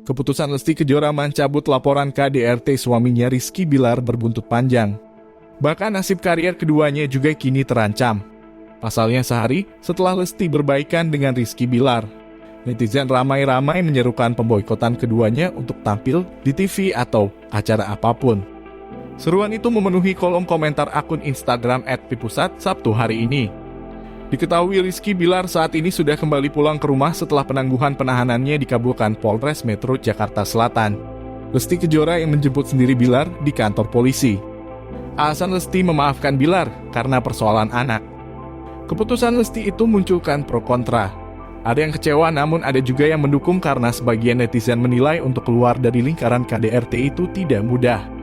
Keputusan Lesti Kejora mencabut laporan KDRT suaminya Rizky Bilar berbuntut panjang. Bahkan nasib karier keduanya juga kini terancam. Pasalnya sehari setelah Lesti berbaikan dengan Rizky Bilar, netizen ramai-ramai menyerukan pemboikotan keduanya untuk tampil di TV atau acara apapun. Seruan itu memenuhi kolom komentar akun Instagram @pipusat Sabtu hari ini. Diketahui Rizky Bilar saat ini sudah kembali pulang ke rumah setelah penangguhan penahanannya dikabulkan Polres Metro Jakarta Selatan. Lesti Kejora yang menjemput sendiri Bilar di kantor polisi. Alasan Lesti memaafkan Bilar karena persoalan anak. Keputusan Lesti itu munculkan pro kontra. Ada yang kecewa namun ada juga yang mendukung karena sebagian netizen menilai untuk keluar dari lingkaran KDRT itu tidak mudah.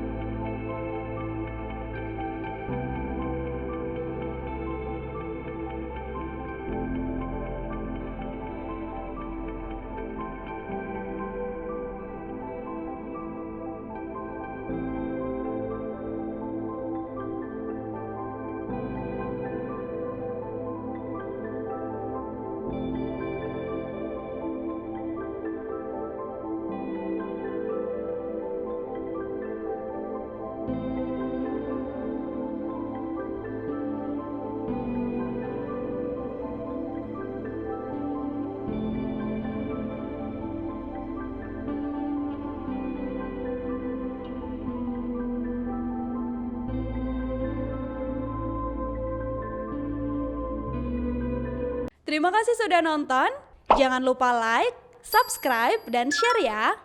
Terima kasih sudah nonton. Jangan lupa like, subscribe, dan share ya.